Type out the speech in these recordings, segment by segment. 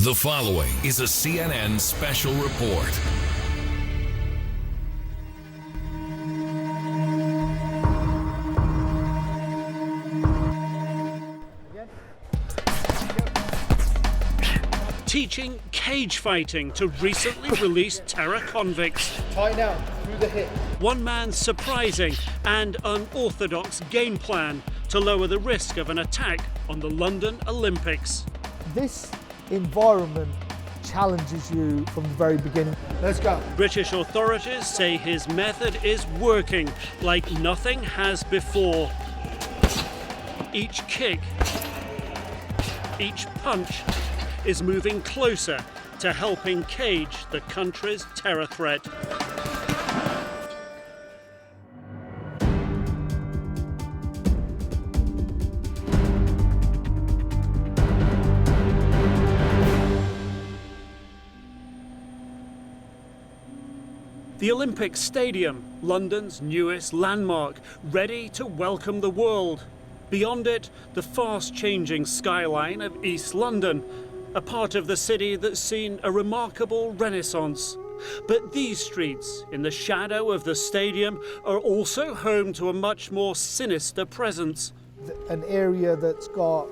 The following is a CNN special report. Teaching cage fighting to recently released terror convicts. Tighten out through the hip. One man's surprising and unorthodox game plan to lower the risk of an attack on the London Olympics. This environment challenges you from the very beginning. Let's go. British authorities say his method is working like nothing has before. Each kick, each punch is moving closer to helping cage the country's terror threat. The Olympic Stadium, London's newest landmark, ready to welcome the world. Beyond it, the fast-changing skyline of East London, a part of the city that's seen a remarkable renaissance. But these streets, in the shadow of the stadium, are also home to a much more sinister presence. An area that's got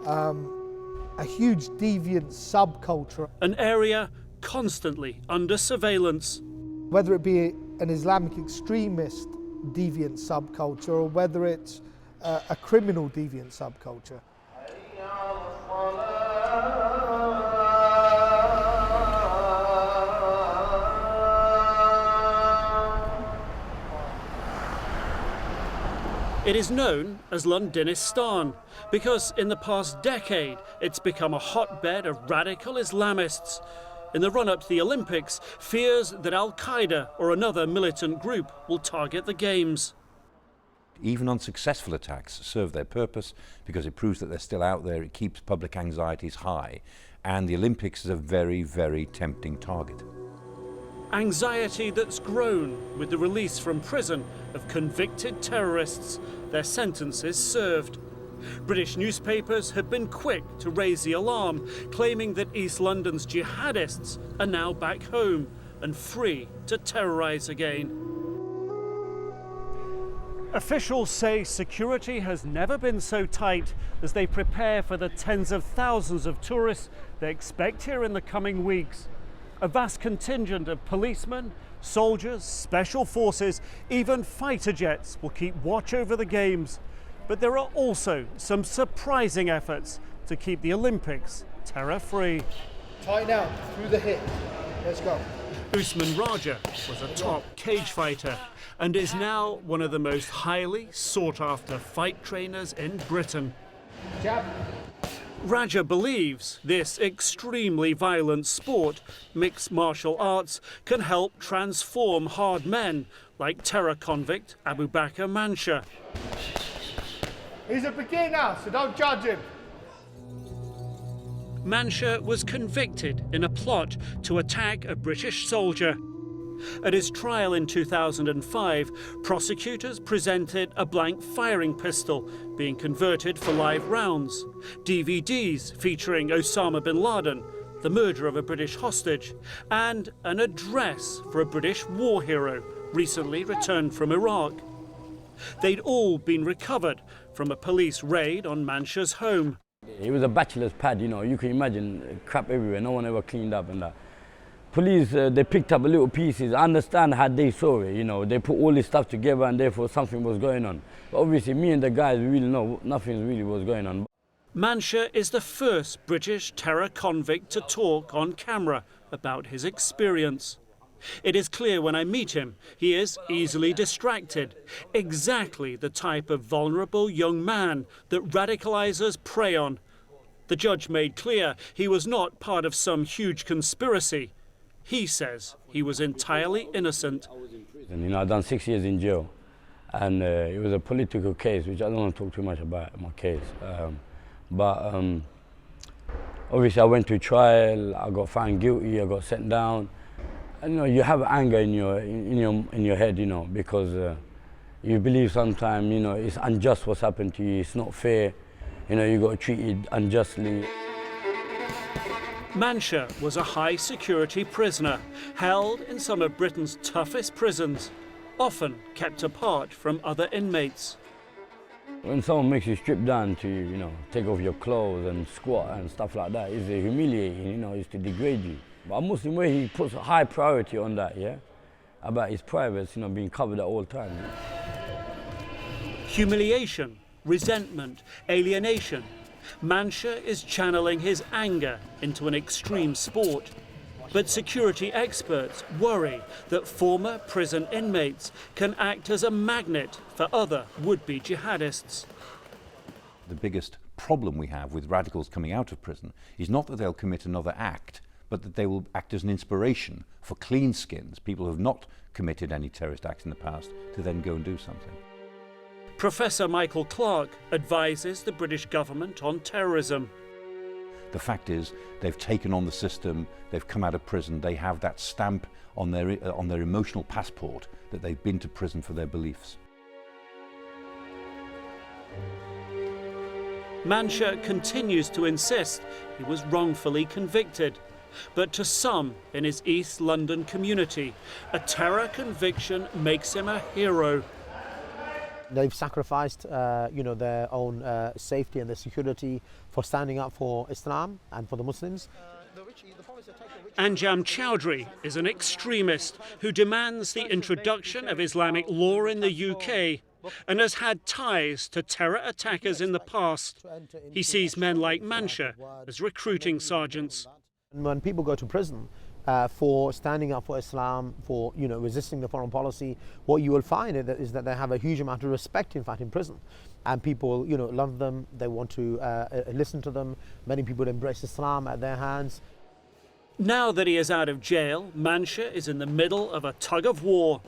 a huge deviant subculture. An area constantly under surveillance. Whether it be an Islamic extremist deviant subculture or whether it's a criminal deviant subculture. It is known as Londonistan because in the past decade it's become a hotbed of radical Islamists. In the run-up to the Olympics, fears that Al-Qaeda or another militant group will target the Games. Even unsuccessful attacks serve their purpose because it proves that they're still out there, it keeps public anxieties high, and the Olympics is a very, very tempting target. Anxiety that's grown with the release from prison of convicted terrorists, their sentences served. British newspapers have been quick to raise the alarm, claiming that East London's jihadists are now back home and free to terrorise again. Officials say security has never been so tight as they prepare for the tens of thousands of tourists they expect here in the coming weeks. A vast contingent of policemen, soldiers, special forces, even fighter jets will keep watch over the Games. But there are also some surprising efforts to keep the Olympics terror-free. Tighten out through the hip. Let's go. Usman was a top cage fighter and is now one of the most highly sought-after fight trainers in Britain. Jab. Raja believes this extremely violent sport, mixed martial arts, can help transform hard men like terror convict Bakr Mansha. He's a beginner, so don't judge him. Mansha was convicted in a plot to attack a British soldier. At his trial in 2005, prosecutors presented a blank firing pistol being converted for live rounds, DVDs featuring Osama bin Laden, the murder of a British hostage, and an address for a British war hero recently returned from Iraq. They'd all been recovered from a police raid on Mansha's home. It was a bachelor's pad, you know, you can imagine crap everywhere, no one ever cleaned up and that. Police, they picked up little pieces. I understand how they saw it, you know, they put all this stuff together and therefore something was going on. But obviously me and the guys really know nothing really was going on. Mansha is the first British terror convict to talk on camera about his experience. It is clear when I meet him, he is easily distracted, exactly the type of vulnerable young man that radicalizers prey on. The judge made clear he was not part of some huge conspiracy. He says he was entirely innocent. You know, I've done 6 years in jail, and it was a political case, which I don't want to talk too much about, my case. Obviously I went to trial, I got found guilty, I got sent down. And, you know, you have anger in your head, you know, because you believe sometimes, you know, it's unjust what's happened to you, it's not fair, you know, you got treated unjustly. Mansha was a high-security prisoner, held in some of Britain's toughest prisons, often kept apart from other inmates. When someone makes you strip down to, you know, take off your clothes and squat and stuff like that, it's humiliating, you know, it's to degrade you. But a Muslim way, he puts a high priority on that, yeah? About his privates, you know, being covered at all times. Humiliation, resentment, alienation. Mansha is channeling his anger into an extreme sport. But security experts worry that former prison inmates can act as a magnet for other would-be jihadists. The biggest problem we have with radicals coming out of prison is not that they'll commit another act, but that they will act as an inspiration for clean skins, people who have not committed any terrorist acts in the past, to then go and do something. Professor Michael Clark advises the British government on terrorism. The fact is, they've taken on the system, they've come out of prison, they have that stamp on their emotional passport that they've been to prison for their beliefs. Mansha continues to insist he was wrongfully convicted. But to some in his East London community, a terror conviction makes him a hero. They've sacrificed, you know, their own safety and their security for standing up for Islam and for the Muslims. Anjam Chowdhury is an extremist who demands the introduction of Islamic law in the UK and has had ties to terror attackers in the past. He sees men like Mansha as recruiting sergeants. When people go to prison for standing up for Islam, for, you know, resisting the foreign policy, what you will find is that they have a huge amount of respect, in fact, in prison. And people, you know, love them, they want to listen to them. Many people embrace Islam at their hands. Now that he is out of jail, Mansha is in the middle of a tug of war.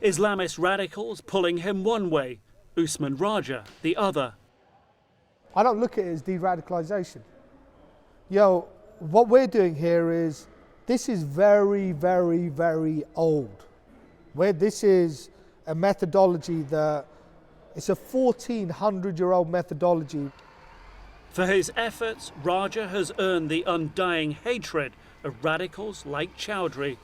Islamist radicals pulling him one way, Usman Raja the other. I don't look at it as de-radicalization. What we're doing here is, this is very, very, very old. This is a methodology that, it's a 1400-year-old methodology. For his efforts, Raja has earned the undying hatred of radicals like Chowdhury.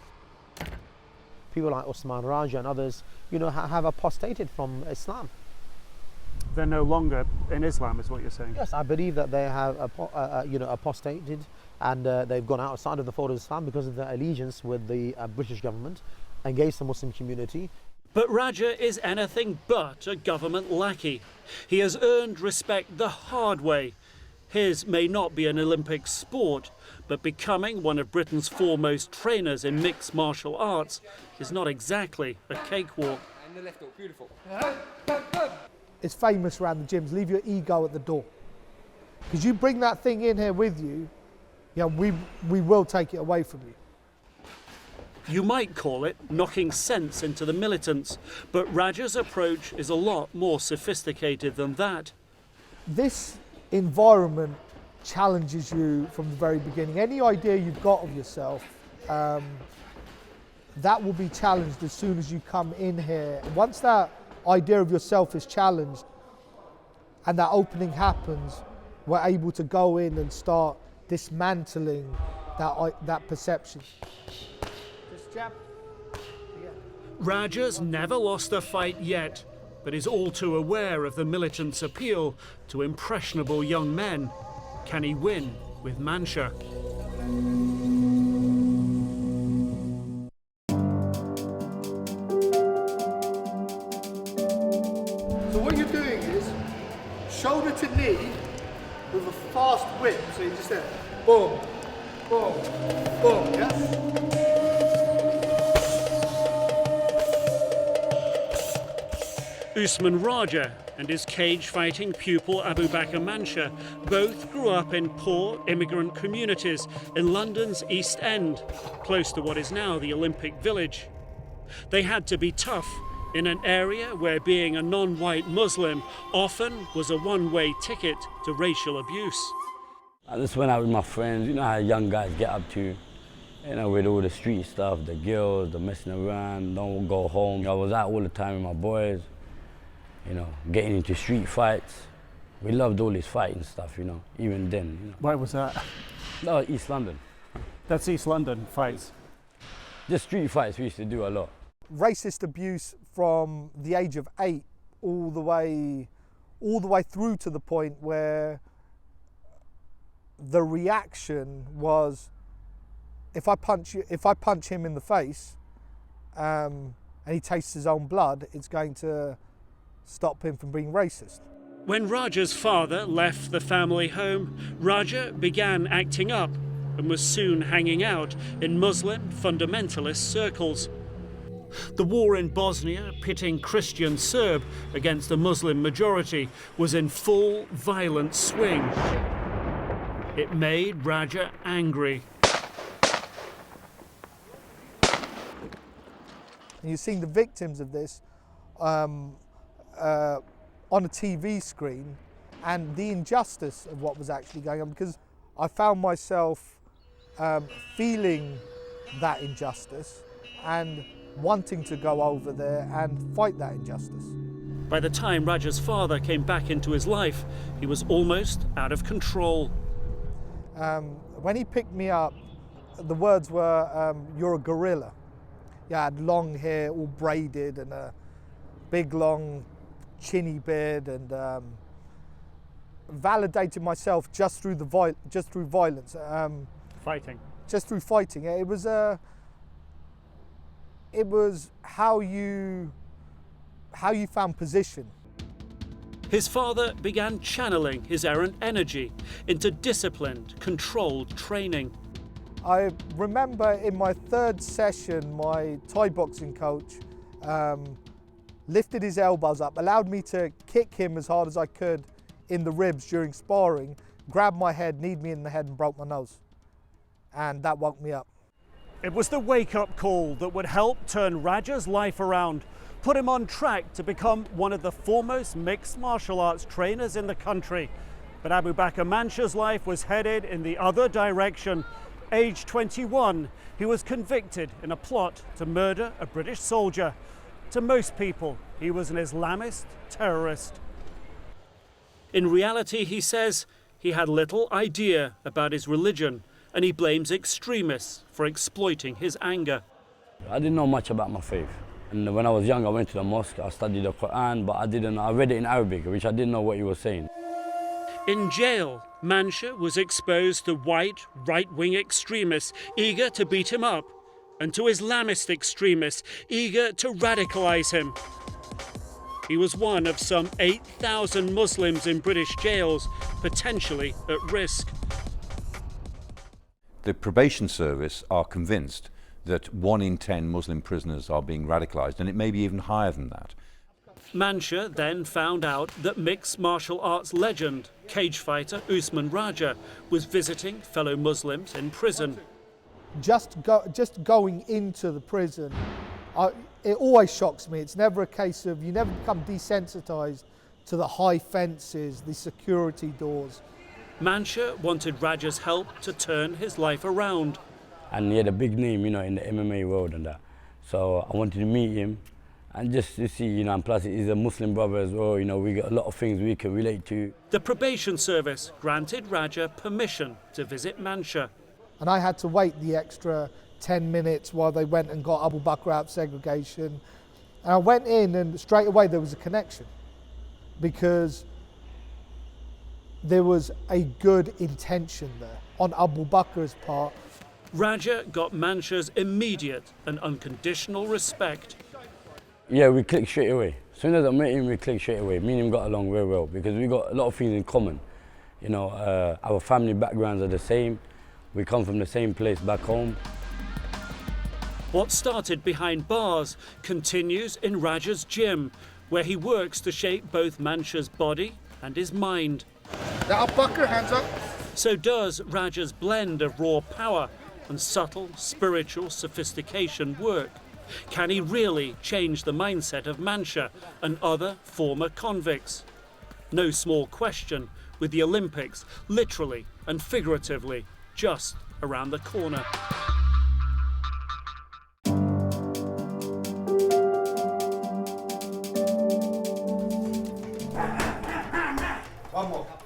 People like Usman Raja and others, you know, have apostated from Islam. They're no longer in Islam, is what you're saying? Yes, I believe that they have, you know, apostated, and they've gone outside of the fold of Islam because of their allegiance with the British government against the Muslim community. But Raja is anything but a government lackey. He has earned respect the hard way. His may not be an Olympic sport, but becoming one of Britain's foremost trainers in mixed martial arts is not exactly a cakewalk. And the left hook, beautiful. It's famous around the gyms, leave your ego at the door. Because you bring that thing in here with you, we will take it away from you. You might call it knocking sense into the militants, but Raja's approach is a lot more sophisticated than that. This environment challenges you from the very beginning. Any idea you've got of yourself, that will be challenged as soon as you come in here. Once that idea of yourself is challenged and that opening happens, we're able to go in and start dismantling that perception. Just jab. Yeah. Raja's never lost a fight yet, but is all too aware of the militants' appeal to impressionable young men. Can he win with Mansha? So what you're doing is shoulder to knee with a fast whip. So you just say boom, boom, boom, yeah? Usman Raja and his cage-fighting pupil Abu Bakr Mansha both grew up in poor immigrant communities in London's East End, close to what is now the Olympic Village. They had to be tough in an area where being a non-white Muslim often was a one-way ticket to racial abuse. I just went out with my friends, you know how young guys get up to, you know, with all the street stuff, the girls, the messing around, don't go home. I was out all the time with my boys, you know, getting into street fights. We loved all this fighting stuff, you know, even then. You know. Why was that? No, East London. That's East London fights. Just street fights we used to do a lot. Racist abuse from the age of 8 all the way through to the point where the reaction was, if I punch him in the face and he tastes his own blood, it's going to stop him from being racist. When Raja's father left the family home, Raja began acting up and was soon hanging out in Muslim fundamentalist circles. The war in Bosnia, pitting Christian Serb against the Muslim majority, was in full violent swing. It made Raja angry. And you've seen the victims of this on a TV screen, and the injustice of what was actually going on, because I found myself feeling that injustice and wanting to go over there and fight that injustice. By the time Raja's father came back into his life, he was almost out of control. When he picked me up, the words were, "You're a gorilla." Yeah, I had long hair, all braided, and a big, long, chinny beard, and validated myself just through violence. Fighting. Just through fighting. It was how you found position. His father began channeling his errant energy into disciplined, controlled training. I remember in my 3rd session, my Thai boxing coach lifted his elbows up, allowed me to kick him as hard as I could in the ribs during sparring, grabbed my head, kneed me in the head and broke my nose. And that woke me up. It was the wake-up call that would help turn Raja's life around, put him on track to become one of the foremost mixed martial arts trainers in the country. But Abu Bakr Mansha's life was headed in the other direction. Age 21, he was convicted in a plot to murder a British soldier. To most people, he was an Islamist terrorist. In reality, he says, he had little idea about his religion, and he blames extremists for exploiting his anger. I didn't know much about my faith. And when I was young, I went to the mosque, I studied the Quran, but I read it in Arabic, which I didn't know what he was saying. In jail, Mansha was exposed to white, right-wing extremists eager to beat him up, and to Islamist extremists eager to radicalize him. He was one of some 8,000 Muslims in British jails, potentially at risk. The probation service are convinced that 1 in 10 Muslim prisoners are being radicalised, and it may be even higher than that. Mansha then found out that mixed martial arts legend, cage fighter Usman was visiting fellow Muslims in prison. Just going into the prison, it always shocks me. It's never a case of, you never become desensitized to the high fences, the security doors. Mansha wanted Raja's help to turn his life around. And he had a big name, you know, in the MMA world and that. So I wanted to meet him and just to see, you know, and plus he's a Muslim brother as well, you know, we got a lot of things we can relate to. The probation service granted Raja permission to visit Mansha. And I had to wait the extra 10 minutes while they went and got Abu Bakr out of segregation. And I went in and straight away there was a connection, because there was a good intention there on Abu Bakr's part. Raja got Mansha's immediate and unconditional respect. Yeah, we clicked straight away. As soon as I met him, we clicked straight away. Me and him got along very well because we got a lot of things in common. You know, our family backgrounds are the same. We come from the same place back home. What started behind bars continues in Raja's gym, where he works to shape both Mansha's body and his mind. Abu Bakr, hands up. So does Raja's blend of raw power and subtle spiritual sophistication work. Can he really change the mindset of Mansha and other former convicts? No small question, with the Olympics literally and figuratively just around the corner.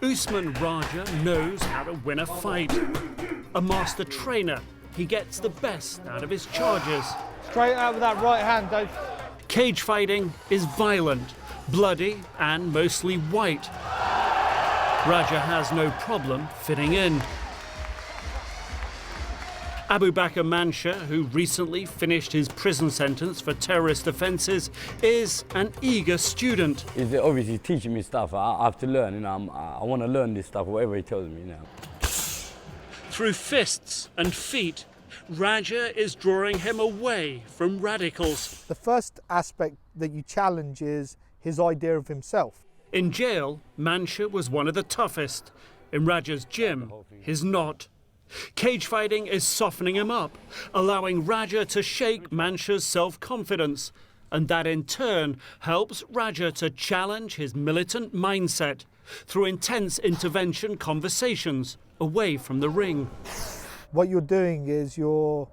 Usman Raja knows how to win a fight. A master trainer he gets the best out of his charges. Straight out with that right hand, Dave. Cage fighting is violent, bloody and mostly white. Raja has no problem fitting in. Abu Bakr Mansha, who recently finished his prison sentence for terrorist offences, is an eager student. He's obviously teaching me stuff. I have to learn, you know. I want to learn this stuff, whatever he tells me, you know. Through fists and feet, Raja is drawing him away from radicals. The first aspect that you challenge is his idea of himself. In jail, Mansha was one of the toughest. In Raja's gym, he's not. Cage fighting is softening him up, allowing Raja to shake Mansha's self-confidence, and that in turn helps Raja to challenge his militant mindset through intense intervention conversations away from the ring. What you're doing is you're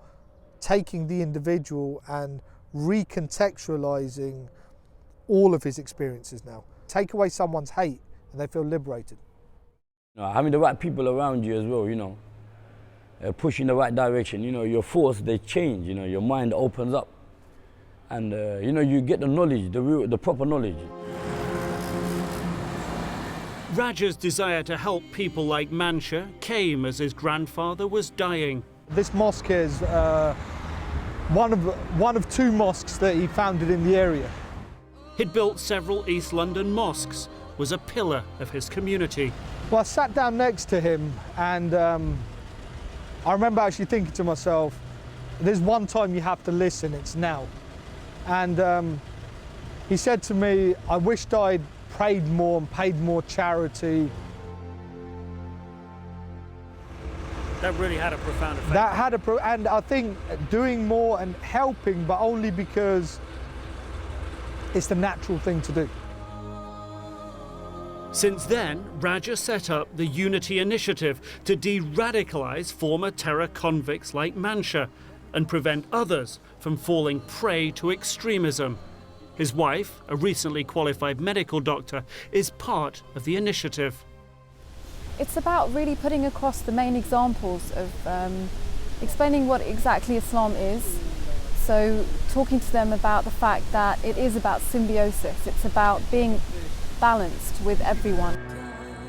taking the individual and recontextualizing all of his experiences now. Take away someone's hate and they feel liberated. You know, having the right people around you as well, you know. Push in the right direction, you know, your force, they change, you know, your mind opens up. And, you know, you get the knowledge, the proper knowledge. Raja's desire to help people like Mansha came as his grandfather was dying. This mosque is one of two mosques that he founded in the area. He'd built several East London mosques, was a pillar of his community. Well, I sat down next to him and I remember actually thinking to myself, there's one time you have to listen, it's now. And he said to me, I wished I'd prayed more and paid more charity. That really had a profound effect. That had and I think doing more and helping, but only because it's the natural thing to do. Since then, Raja set up the Unity Initiative to de-radicalise former terror convicts like Mansha and prevent others from falling prey to extremism. His wife, a recently qualified medical doctor, is part of the initiative. It's about really putting across the main examples of explaining what exactly Islam is. So talking to them about the fact that it is about symbiosis, it's about being balanced with everyone.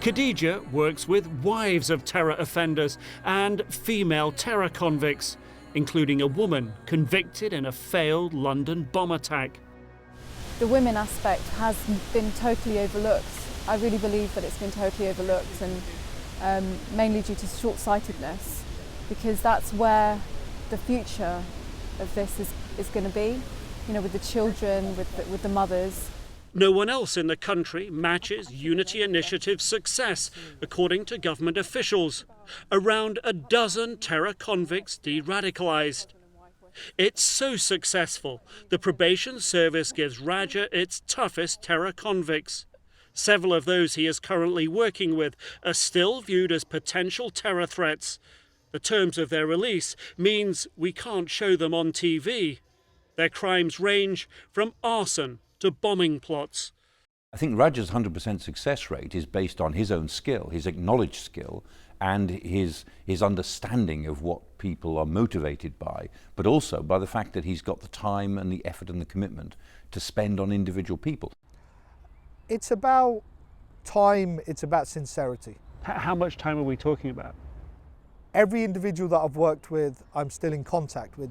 Khadija works with wives of terror offenders and female terror convicts, including a woman convicted in a failed London bomb attack. The women aspect has been totally overlooked. I really believe that it's been totally overlooked, and mainly due to short-sightedness, because that's where the future of this is going to be, you know, with the children, with the mothers. No one else in the country matches Unity Initiative's success, according to government officials. Around a dozen terror convicts de-radicalised. It's so successful, the probation service gives Raja its toughest terror convicts. Several of those he is currently working with are still viewed as potential terror threats. The terms of their release means we can't show them on TV. Their crimes range from arson to bombing plots. I think Raja's 100% success rate is based on his own skill, his acknowledged skill, and his understanding of what people are motivated by, but also by the fact that he's got the time and the effort and the commitment to spend on individual people. It's about time, it's about sincerity. How much time are we talking about? Every individual that I've worked with, I'm still in contact with.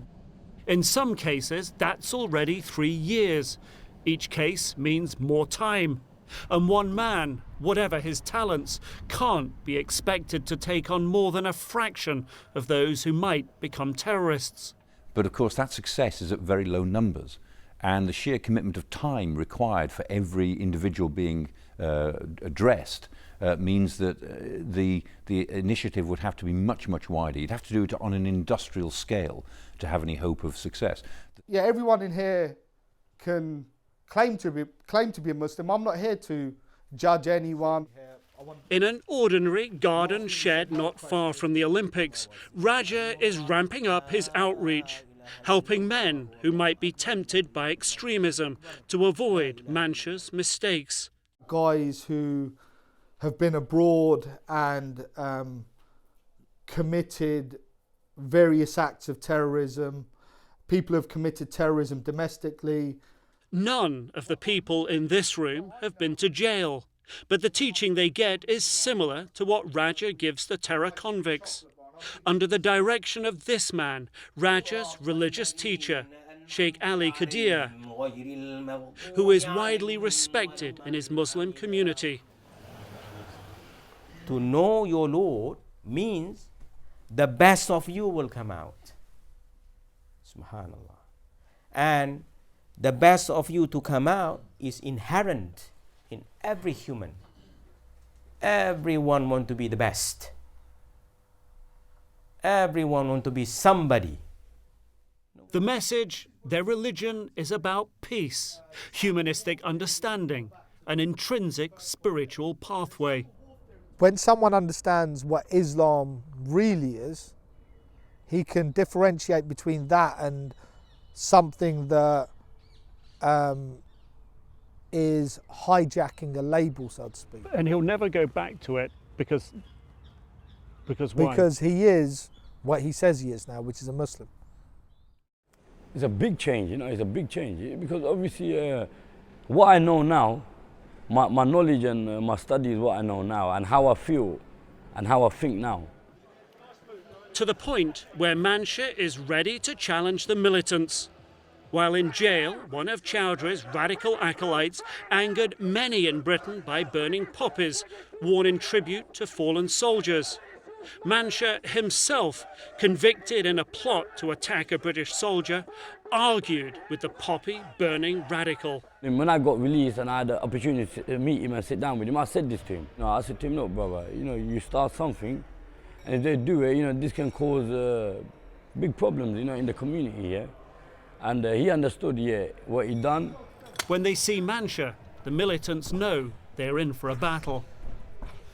In some cases, that's already 3 years. Each case means more time. And one man, whatever his talents, can't be expected to take on more than a fraction of those who might become terrorists. But of course that success is at very low numbers, and the sheer commitment of time required for every individual being addressed means that the initiative would have to be much, much wider. You'd have to do it on an industrial scale to have any hope of success. Yeah, everyone in here can claim to be a Muslim. I'm not here to judge anyone. In an ordinary garden shed not far from the Olympics, Raja is ramping up his outreach, helping men who might be tempted by extremism to avoid Mansha's mistakes. Guys who have been abroad and committed various acts of terrorism. People have committed terrorism domestically. None of the people in this room have been to jail, but the teaching they get is similar to what Raja gives the terror convicts. Under the direction of this man, Raja's religious teacher, Sheikh Ali Qadir, who is widely respected in his Muslim community. To know your Lord means the best of you will come out. Subhanallah. And the best of you to come out is inherent in every human. Everyone wants to be the best. Everyone wants to be somebody. The message, their religion is about peace, humanistic understanding, an intrinsic spiritual pathway. When someone understands what Islam really is, he can differentiate between that and something that is hijacking a label, so to speak. And he'll never go back to it because why? Because he is what he says he is now, which is a Muslim. It's a big change, it's a big change. Because obviously, what I know now, my knowledge and my study is what I know now, and how I feel and how I think now. To the point where Mansha is ready to challenge the militants. While in jail, one of Chowdhury's radical acolytes angered many in Britain by burning poppies, worn in tribute to fallen soldiers. Mansha himself, convicted in a plot to attack a British soldier, argued with the poppy-burning radical. And when I got released and I had the opportunity to meet him and sit down with him, I said this to him. I said to him, look, brother, you start something, and if they do it, this can cause big problems, in the community, yeah? And he understood, what he done. When they see Mansha, the militants know they're in for a battle.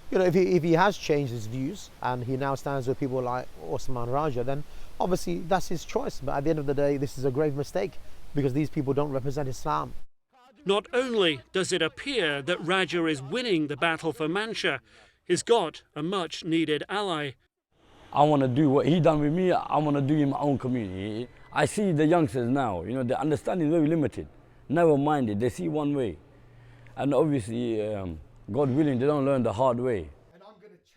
If he has changed his views and he now stands with people like Usman Raja, then obviously that's his choice. But at the end of the day, this is a grave mistake because these people don't represent Islam. Not only does it appear that Raja is winning the battle for Mansha, he's got a much-needed ally. I want to do what he done with me, I want to do in my own community. I see the youngsters now, their understanding is very limited, narrow-minded, they see one way. And obviously, God willing, they don't learn the hard way.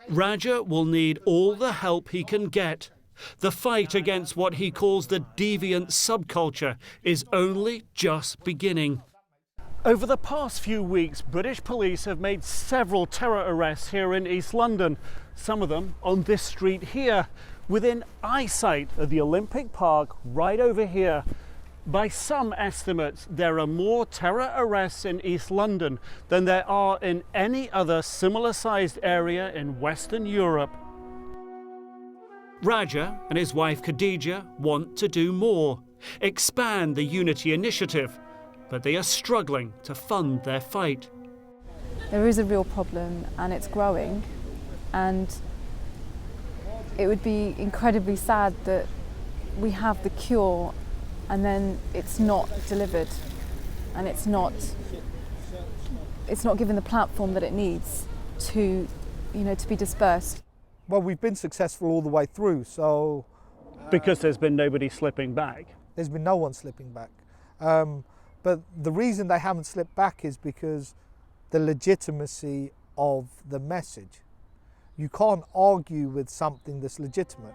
Raja will need all the help he can get. The fight against what he calls the deviant subculture is only just beginning. Over the past few weeks, British police have made several terror arrests here in East London, some of them on this street here, within eyesight of the Olympic Park right over here. By some estimates, there are more terror arrests in East London than there are in any other similar-sized area in Western Europe. Raja and his wife Khadija want to do more, expand the Unity Initiative, but they are struggling to fund their fight. There is a real problem and it's growing, and it would be incredibly sad that we have the cure and then it's not delivered and it's not given the platform that it needs to be dispersed. Well, we've been successful all the way through, so... Because there's been nobody slipping back. There's been no one slipping back. But the reason they haven't slipped back is because the legitimacy of the message. You can't argue with something that's legitimate.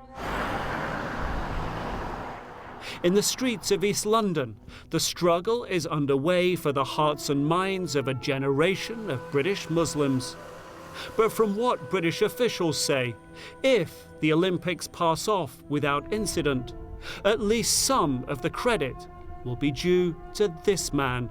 In the streets of East London, the struggle is underway for the hearts and minds of a generation of British Muslims. But from what British officials say, if the Olympics pass off without incident, at least some of the credit will be due to this man.